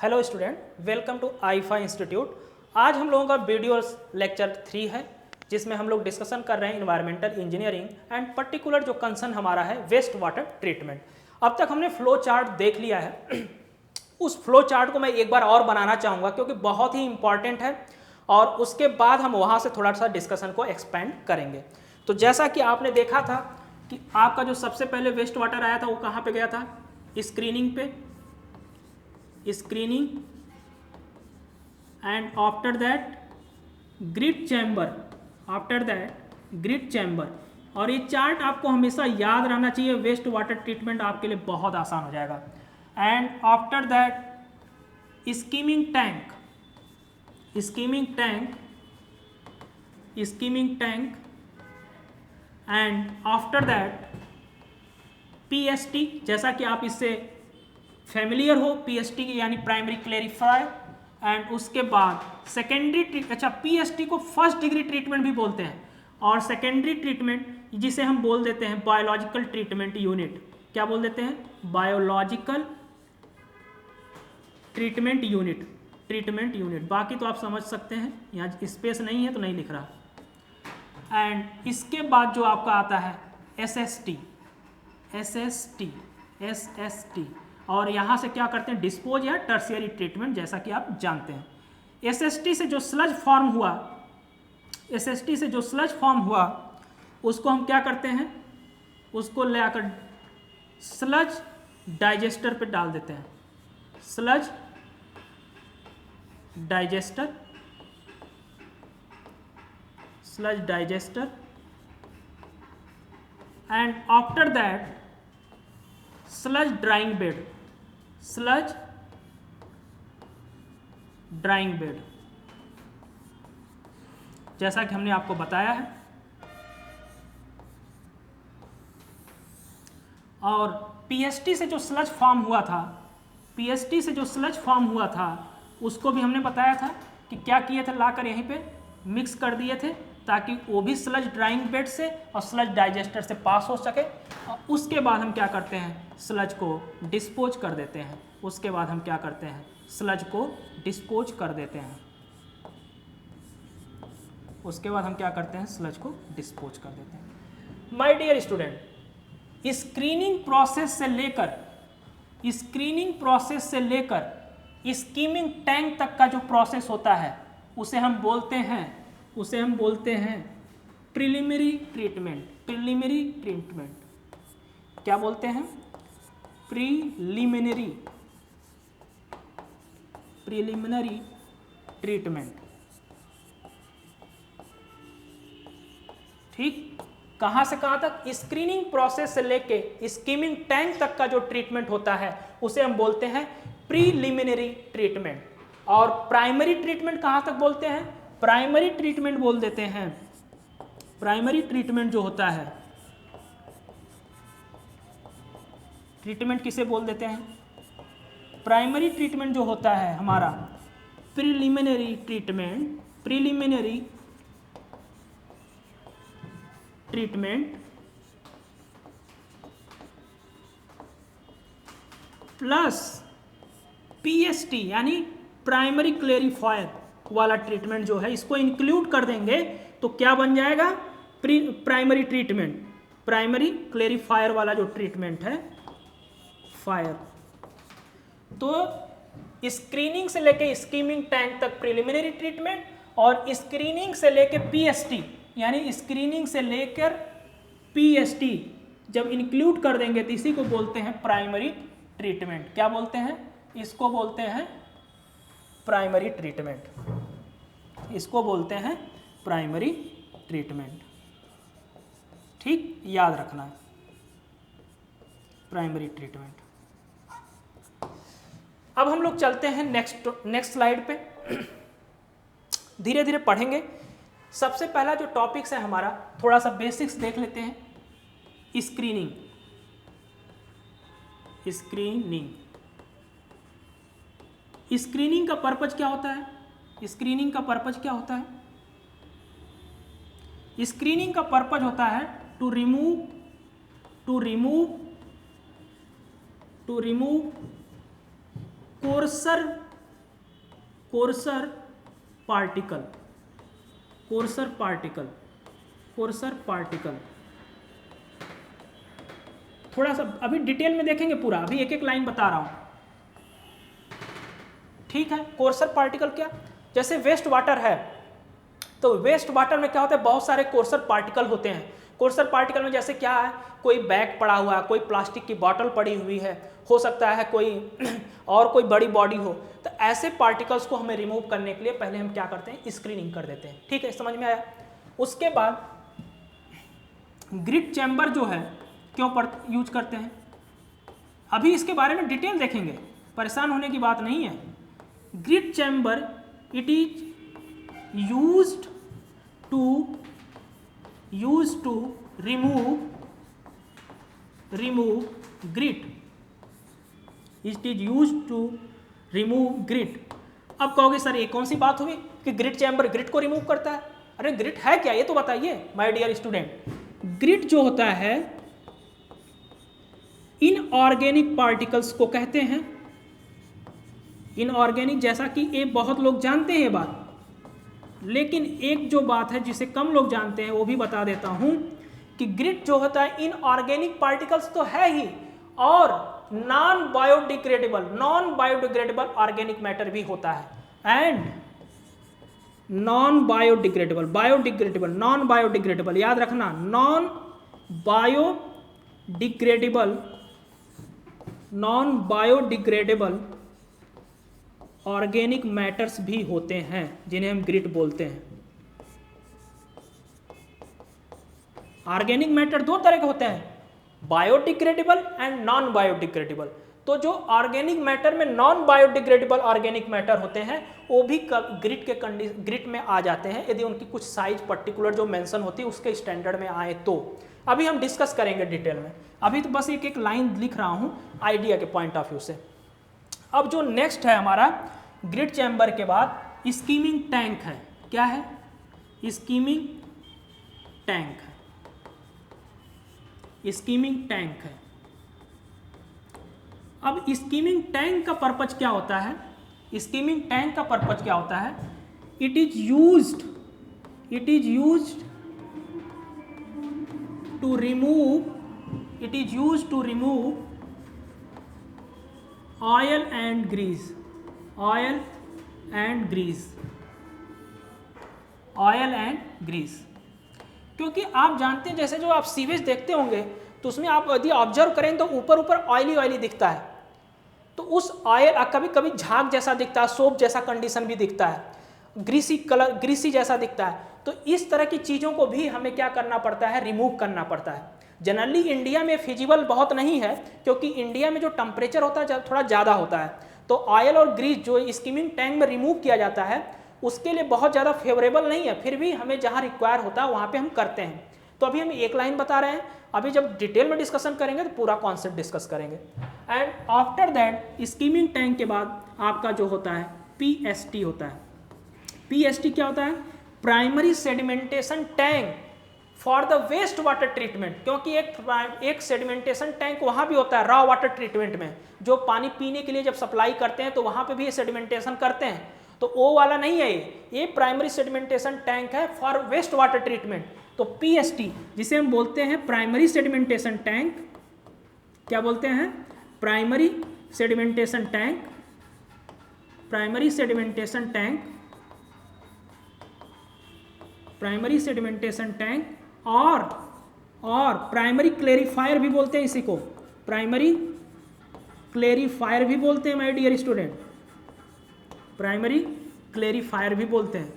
Hello student, welcome to आईफा institute. आज हम लोगों का वीडियो लेक्चर 3 है, जिसमें हम लोग डिस्कशन कर रहे हैं इन्वायरमेंटल इंजीनियरिंग एंड पर्टिकुलर जो कंसर्न हमारा है वेस्ट वाटर ट्रीटमेंट। अब तक हमने फ्लो चार्ट देख लिया है। उस फ्लो चार्ट को मैं एक बार और बनाना चाहूँगा क्योंकि बहुत ही इंपॉर्टेंट है, और उसके बाद हम वहाँ से थोड़ा सा डिस्कशन को एक्सपेंड करेंगे। तो जैसा कि आपने देखा था कि आपका जो सबसे पहले वेस्ट वाटर आया था वो कहाँ पे गया था? स्क्रीनिंग पे, screening, and after that grid chamber, after that grid chamber. और ये चार्ट आपको हमेशा याद रहना चाहिए, वेस्ट वाटर ट्रीटमेंट आपके लिए बहुत आसान हो जाएगा। And after that skimming tank, skimming tank, skimming tank, and after that PST, जैसा कि आप इससे फैमिलियर हो, पीएसटी यानी प्राइमरी क्लेरिफायर। एंड उसके बाद सेकेंडरी, अच्छा पीएसटी को फर्स्ट डिग्री ट्रीटमेंट भी बोलते हैं, और सेकेंडरी ट्रीटमेंट जिसे हम बोल देते हैं बायोलॉजिकल ट्रीटमेंट यूनिट। क्या बोल देते हैं? Biological treatment unit, treatment unit. बाकी तो आप समझ सकते हैं, यहाँ स्पेस नहीं है तो नहीं लिख रहा। एंड इसके बाद जो आपका आता है एसएसटी, एसएसटी, एसएसटी, और यहाँ से क्या करते हैं? डिस्पोज या टर्शियरी ट्रीटमेंट, जैसा कि आप जानते हैं। एसएसटी से जो स्लज फॉर्म हुआ, एसएसटी से जो स्लज फॉर्म हुआ उसको हम क्या करते हैं? उसको ले आकर स्लज डाइजेस्टर पे डाल देते हैं, sludge digester, sludge digester. And after that sludge drawing bed, sludge drawing bed, जैसा कि हमने आपको बताया है। और पीएसटी से जो स्लज फॉर्म हुआ था, पीएसटी से जो स्लज फॉर्म हुआ था उसको भी हमने बताया था कि क्या किए थे, लाकर यहीं पे मिक्स कर दिए थे ताकि वो भी स्लज ड्राइंग बेड से और स्लज डाइजेस्टर से पास हो सके। और उसके बाद हम क्या करते हैं? स्लज को डिस्पोज कर देते हैं। उसके बाद हम क्या करते हैं? स्लज को डिस्पोज कर देते हैं। उसके बाद हम क्या करते हैं? स्लज को डिस्पोज कर देते हैं। My dear student, screening process से लेकर, स्क्रीनिंग प्रोसेस से लेकर स्कीमिंग टैंक तक का जो प्रोसेस होता है उसे हम बोलते हैं, उसे हम बोलते हैं प्रिलिमिनरी ट्रीटमेंट, प्रिलिमिनरी ट्रीटमेंट। क्या बोलते हैं? Preliminary, preliminary treatment. ठीक, कहां से कहां तक? स्क्रीनिंग प्रोसेस से लेके स्कीमिंग टैंक तक का जो ट्रीटमेंट होता है उसे हम बोलते हैं प्रीलिमिनरी ट्रीटमेंट। और प्राइमरी ट्रीटमेंट कहां तक बोलते हैं? प्राइमरी ट्रीटमेंट बोल देते हैं। प्राइमरी ट्रीटमेंट जो होता है, ट्रीटमेंट किसे बोल देते हैं? प्राइमरी ट्रीटमेंट जो होता है हमारा, preliminary treatment, preliminary treatment plus PST यानी प्राइमरी क्लेरिफायर वाला ट्रीटमेंट जो है, इसको इंक्लूड कर देंगे तो क्या बन जाएगा? प्राइमरी ट्रीटमेंट, प्राइमरी क्लेरिफायर वाला जो ट्रीटमेंट है, फायर। तो स्क्रीनिंग से लेके स्कीमिंग टैंक तक प्रिलिमिनरी ट्रीटमेंट, और स्क्रीनिंग से लेके पीएसटी यानी स्क्रीनिंग से लेकर पीएसटी जब इंक्लूड कर देंगे तो इसी को बोलते हैं प्राइमरी ट्रीटमेंट। क्या बोलते हैं? इसको बोलते हैं प्राइमरी ट्रीटमेंट, इसको बोलते हैं प्राइमरी ट्रीटमेंट। ठीक, याद रखना है प्राइमरी ट्रीटमेंट। अब हम लोग चलते हैं नेक्स्ट स्लाइड पे, धीरे धीरे पढ़ेंगे। सबसे पहला जो टॉपिक्स है हमारा, थोड़ा सा बेसिक्स देख लेते हैं। स्क्रीनिंग, स्क्रीनिंग, स्क्रीनिंग का पर्पज क्या होता है? स्क्रीनिंग का पर्पज क्या होता है? स्क्रीनिंग का पर्पज होता है to remove, to remove, to remove coarser coarser particle, coarser particle, coarser particle. थोड़ा सा अभी डिटेल में देखेंगे पूरा, अभी एक एक लाइन बता रहा हूं, ठीक है। कोर्सर पार्टिकल क्या, जैसे वेस्ट वाटर है, तो वेस्ट वाटर में क्या होता है, बहुत सारे कोर्सर पार्टिकल होते हैं। कोर्सर पार्टिकल में जैसे क्या है, कोई बैग पड़ा हुआ है, कोई प्लास्टिक की बॉटल पड़ी हुई है, हो सकता है कोई और कोई बड़ी बॉडी हो, तो ऐसे पार्टिकल्स को हमें रिमूव करने के लिए पहले हम क्या करते हैं, स्क्रीनिंग कर देते हैं, ठीक है, समझ में आया। उसके बाद ग्रिट चैम्बर जो है क्यों यूज करते हैं, अभी इसके बारे में डिटेल देखेंगे, परेशान होने की बात नहीं है। Grit chamber it is used to remove grit, it is used to remove grit। अब कहोगे सर ये कौन सी बात हुई कि ग्रिट चैम्बर ग्रिट को रिमूव करता है, अरे ग्रिट है क्या ये तो बताइए माय डियर स्टूडेंट। ग्रिट जो होता है इनऑर्गेनिक पार्टिकल्स को कहते हैं, इनऑर्गेनिक, जैसा कि ये बहुत लोग जानते हैं ये बात, लेकिन एक जो बात है जिसे कम लोग जानते हैं वो भी बता देता हूं कि ग्रिट जो होता है इनऑर्गेनिक पार्टिकल्स तो है ही, और नॉन बायोडिग्रेडेबल ऑर्गेनिक मैटर भी होता है, एंड नॉन बायोडिग्रेडेबल याद रखना, नॉन बायोडिग्रेडेबल ऑर्गेनिक मैटर्स भी होते हैं जिन्हें हम ग्रिट बोलते हैं। ऑर्गेनिक मैटर दो तरह के होते हैं, बायोडिग्रेडेबल एंड नॉन बायोडिग्रेडेबल। तो जो ऑर्गेनिक मैटर में नॉन बायोडिग्रेडेबल ऑर्गेनिक मैटर होते हैं वो भी ग्रिट में आ जाते हैं, यदि उनकी कुछ साइज पर्टिकुलर जो मेंशन होती है उसके स्टैंडर्ड में आए तो। अभी हम डिस्कस करेंगे डिटेल में, अभी तो बस एक एक लाइन लिख रहा हूं आइडिया के पॉइंट ऑफ व्यू से। अब जो नेक्स्ट है हमारा ग्रिट चैम्बर के बाद स्कीमिंग टैंक है, क्या है, स्कीमिंग टैंक है, स्कीमिंग टैंक है। अब स्कीमिंग टैंक का पर्पज क्या होता है, स्कीमिंग टैंक का पर्पज क्या होता है, it is used to remove oil and grease, क्योंकि आप जानते हैं जैसे जो आप सीवेज देखते होंगे तो उसमें आप यदि ऑब्जर्व करें तो ऊपर ऑयली दिखता है, तो उस ऑयल कभी कभी झाग जैसा दिखता है, सोप जैसा कंडीशन भी दिखता है, ग्रीसी जैसा दिखता है। तो इस तरह की चीज़ों को भी हमें क्या करना पड़ता है, रिमूव करना पड़ता है। जनरली इंडिया में फिजिबल बहुत नहीं है, क्योंकि इंडिया में जो टेम्परेचर होता है थोड़ा ज़्यादा होता है, तो ऑयल और ग्रीस जो स्कीमिंग टैंक में रिमूव किया जाता है उसके लिए बहुत ज़्यादा फेवरेबल नहीं है, फिर भी हमें जहाँ रिक्वायर होता है वहाँ पे हम करते हैं। तो अभी हम एक लाइन बता रहे हैं, अभी जब डिटेल में डिस्कशन करेंगे तो पूरा कॉन्सेप्ट डिस्कस करेंगे। And after that skimming tank के बाद आपका जो होता है PST होता है। PST क्या होता है, primary sedimentation tank for the waste water treatment, क्योंकि एक सेडिमेंटेशन टैंक वहाँ भी होता है रॉ वाटर ट्रीटमेंट में, जो पानी पीने के लिए जब सप्लाई करते हैं तो वहाँ पे भी ये सेडिमेंटेशन करते हैं, तो वो वाला नहीं है ये प्राइमरी सेडिमेंटेशन टैंक है फॉर वेस्ट वाटर ट्रीटमेंट। तो PST जिसे हम बोलते हैं प्राइमरी सेडिमेंटेशन टैंक, क्या बोलते हैं, primary sedimentation tank, primary sedimentation tank, primary sedimentation tank और प्राइमरी क्लेरिफायर भी बोलते हैं इसी को, प्राइमरी क्लेरिफायर भी बोलते हैं माय डियर स्टूडेंट, प्राइमरी क्लेरिफायर भी बोलते हैं।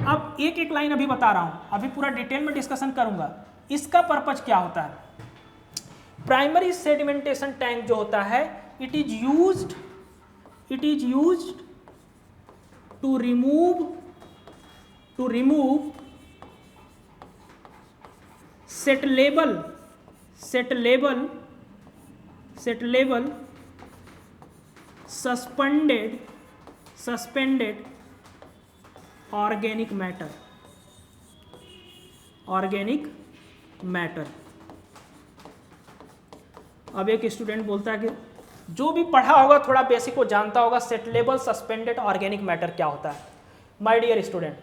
अब एक एक लाइन अभी बता रहा हूं, अभी पूरा डिटेल में डिस्कशन करूंगा। इसका पर्पज क्या होता है, प्राइमरी सेडिमेंटेशन टैंक जो होता है it is used to remove settleable suspended organic matter. अब एक स्टूडेंट बोलता है कि जो भी पढ़ा होगा थोड़ा बेसिक को जानता होगा सेटलेबल सस्पेंडेड ऑर्गेनिक मैटर क्या होता है। माय डियर स्टूडेंट,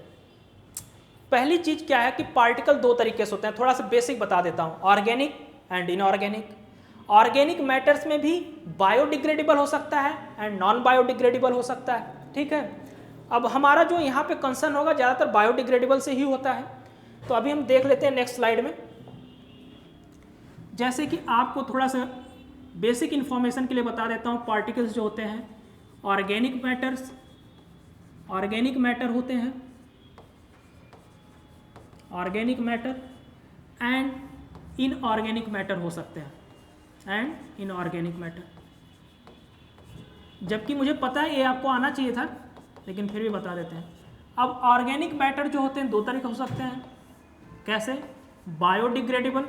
पहली चीज क्या है कि पार्टिकल दो तरीके से होते हैं, थोड़ा सा बेसिक बता देता हूं, organic and inorganic. Organic matters में भी बायोडिग्रेडेबल हो सकता है एंड नॉन बायोडिग्रेडेबल हो सकता है, ठीक है। अब हमारा जो यहाँ पे कंसर्न होगा ज़्यादातर बायोडिग्रेडेबल से ही होता है। तो अभी हम देख लेते हैं नेक्स्ट स्लाइड में। जैसे कि आपको थोड़ा सा बेसिक इंफॉर्मेशन के लिए बता देता हूँ, पार्टिकल्स जो होते हैं ऑर्गेनिक मैटर्स, ऑर्गेनिक मैटर होते हैं, organic matter and inorganic matter हो सकते हैं, एंड इनऑर्गेनिक मैटर। जबकि मुझे पता है ये आपको आना चाहिए था, लेकिन फिर भी बता देते हैं। अब ऑर्गेनिक मैटर जो होते हैं दो तरीके हो सकते हैं, कैसे? Biodegradable,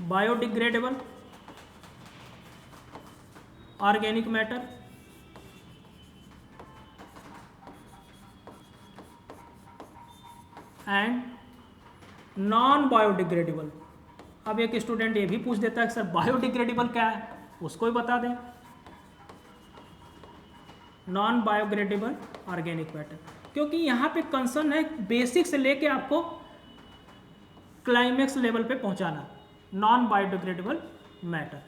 biodegradable organic matter and non biodegradable. अब एक स्टूडेंट ये भी पूछ देता है कि सर बायोडिग्रेडेबल क्या है, उसको भी बता दें। नॉन बायोडिग्रेडेबल ऑर्गेनिक मैटर, क्योंकि यहाँ पे कंसर्न है बेसिक से लेके आपको क्लाइमेक्स लेवल पे पहुंचाना। Non biodegradable matter,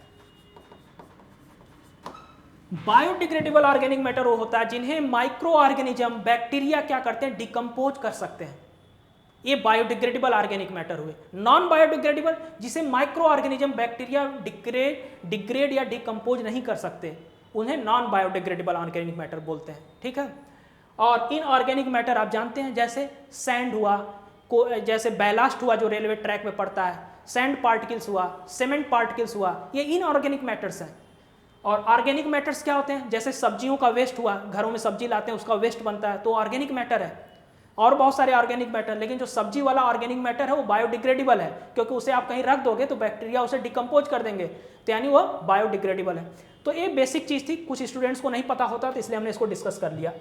biodegradable organic matter वो होता है जिन्हें माइक्रो ऑर्गेनिज्म, बैक्टीरिया क्या करते हैं, डिकम्पोज कर सकते हैं। ये बायोडिग्रेडेबल ऑर्गेनिक मैटर हुए। नॉन बायोडिग्रेडेबल जिसे माइक्रो ऑर्गेनिज्म, बैक्टीरिया डिग्रेड या डिकम्पोज नहीं कर सकते, उन्हें नॉन बायोडिग्रेडेबल ऑर्गेनिक मैटर बोलते हैं, ठीक है। और इनऑर्गेनिक मैटर आप जानते हैं, जैसे सैंड हुआ, जैसे बैलास्ट हुआ जो रेलवे ट्रैक में पड़ता है, सैंड पार्टिकल्स हुआ, सीमेंट पार्टिकल्स हुआ, ये इनऑर्गेनिक मैटर्स हैं। और ऑर्गेनिक मैटर्स क्या होते हैं, जैसे सब्जियों का वेस्ट हुआ, घरों में सब्जी लाते हैं उसका वेस्ट बनता है, तो ऑर्गेनिक मैटर है। और बहुत सारे ऑर्गेनिक मैटर, लेकिन जो सब्जी वाला ऑर्गेनिक मैटर है वो बायोडिग्रेडेबल है, क्योंकि उसे आप कहीं रख दोगे तो बैक्टीरिया उसे डिकम्पोज कर देंगे, तो यानी वो बायोडिग्रेडेबल है। तो ये बेसिक चीज़ थी, कुछ स्टूडेंट्स को नहीं पता होता, तो इसलिए हमने इसको डिस्कस कर लिया।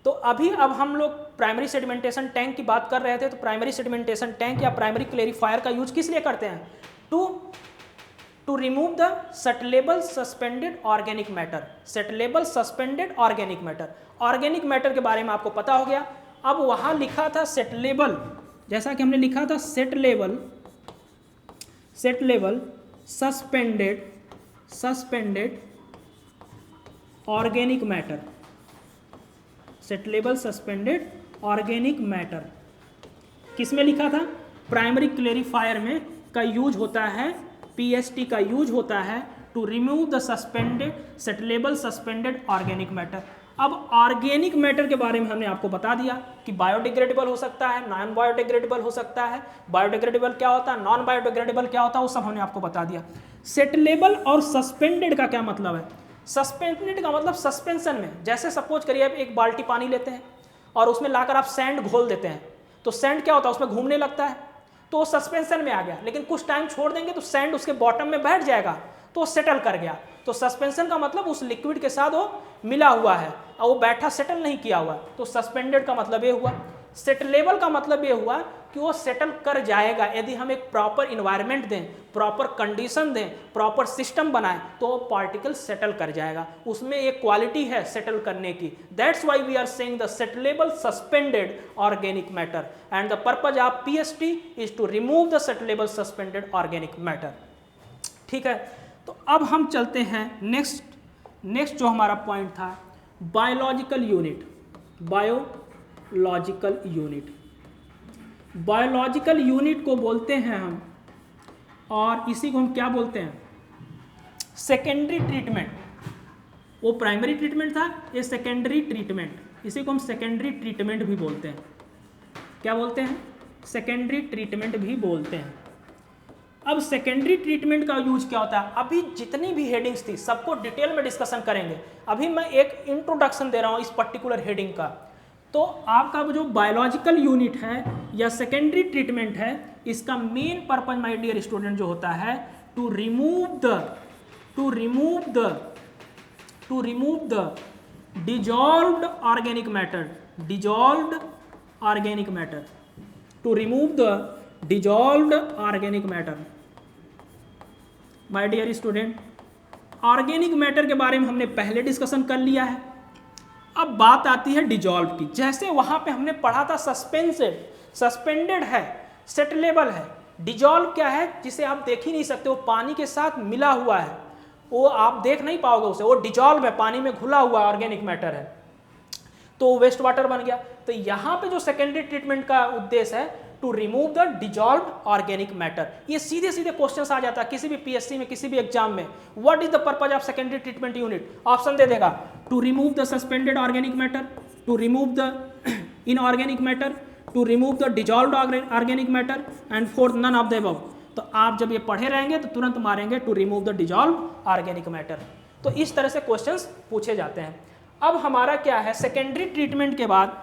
तो अब हम लोग प्राइमरी सेडिमेंटेशन टैंक की बात कर रहे थे। तो प्राइमरी सेडिमेंटेशन टैंक या प्राइमरी क्लेरिफायर का यूज किस लिए करते हैं? To remove the settleable suspended organic matter, settleable suspended organic matter. Organic matter के बारे में आपको पता हो गया। अब वहां लिखा था सेटलेबल, जैसा कि हमने लिखा था settleable suspended organic matter, settleable suspended organic matter किस में लिखा था? प्राइमरी क्लेरिफायर में का यूज होता है, पीएसटी का यूज होता है to remove the suspended settleable suspended organic matter. अब ऑर्गेनिक मैटर के बारे में हमने आपको बता दिया कि बायोडिग्रेडेबल हो सकता है, नॉन बायोडिग्रेडेबल हो सकता है, बायोडिग्रेडेबल क्या होता है, नॉन बायोडिग्रेडेबल क्या होता है, वो सब हमने आपको बता दिया। सेटलेबल और सस्पेंडेड का क्या मतलब है? सस्पेंडेड का मतलब सस्पेंशन में, जैसे सपोज करिए आप एक बाल्टी पानी लेते हैं और उसमें लाकर आप सैंड घोल देते हैं, तो सैंड क्या होता है, उसमें घूमने लगता है, तो वो सस्पेंशन में आ गया। लेकिन कुछ टाइम छोड़ देंगे तो सैंड उसके बॉटम में बैठ जाएगा, तो वो सेटल कर गया। तो सस्पेंशन का मतलब उस लिक्विड के साथ वो मिला हुआ है और वो बैठा, सेटल नहीं किया हुआ। तो सस्पेंडेड का मतलब ये हुआ। सेटलेबल का मतलब ये हुआ कि वो सेटल कर जाएगा यदि हम एक प्रॉपर इन्वायरमेंट दें, प्रॉपर कंडीशन दें, प्रॉपर सिस्टम बनाएं, तो वो पार्टिकल सेटल कर जाएगा। उसमें एक क्वालिटी है सेटल करने की। That's why we are saying the settleable suspended organic matter and the purpose of PST is to remove the settleable suspended organic matter. ठीक है, तो अब हम चलते हैं नेक्स्ट जो हमारा पॉइंट था, बायोलॉजिकल यूनिट। बायोलॉजिकल यूनिट को बोलते हैं हम, और इसी को हम क्या बोलते हैं? Secondary treatment. वो प्राइमरी ट्रीटमेंट था, ये सेकेंडरी ट्रीटमेंट, इसी को हम सेकेंडरी ट्रीटमेंट भी बोलते हैं। क्या बोलते हैं? सेकेंडरी ट्रीटमेंट भी बोलते हैं। अब सेकेंडरी ट्रीटमेंट का यूज क्या होता है? अभी जितनी भी हेडिंग्स थी सबको डिटेल में डिस्कशन करेंगे। अभी मैं एक इंट्रोडक्शन दे रहा हूं इस पर्टिकुलर हेडिंग का। तो आपका जो बायोलॉजिकल यूनिट है या सेकेंडरी ट्रीटमेंट है, इसका main purpose my dear student जो होता है to remove the dissolved organic matter, to remove the dissolved organic matter. My dear student, organic matter के बारे में हमने पहले डिस्कशन कर लिया है। अब बात आती है डिजॉल्व की। जैसे वहां पे हमने पढ़ा था सस्पेंडेड है, सेटलेबल है। डिजॉल्व क्या है? जिसे आप देख ही नहीं सकते, वो पानी के साथ मिला हुआ है, वो आप देख नहीं पाओगे उसे, वो डिजॉल्व है, पानी में घुला हुआ ऑर्गेनिक मैटर है, तो वेस्ट वाटर बन गया। तो यहाँ पे जो सेकेंडरी ट्रीटमेंट का उद्देश्य है to remove the dissolve organic matter. ये सीधे सीधे क्वेश्चंस आ जाता है किसी भी पीएससी में, किसी भी एग्जाम में। What is the purpose of secondary treatment unit? Option दे देगा, to remove the suspended organic matter, to remove the inorganic matter, to remove the dissolved organic matter, and fourth none of the above. तो आप जब ये पढ़े रहेंगे तो तुरंत मारेंगे to remove the dissolve organic matter. तो इस तरह से क्वेश्चंस पूछे जाते हैं। अब हमारा क्या है, सेकेंडरी ट्रीटमेंट के बाद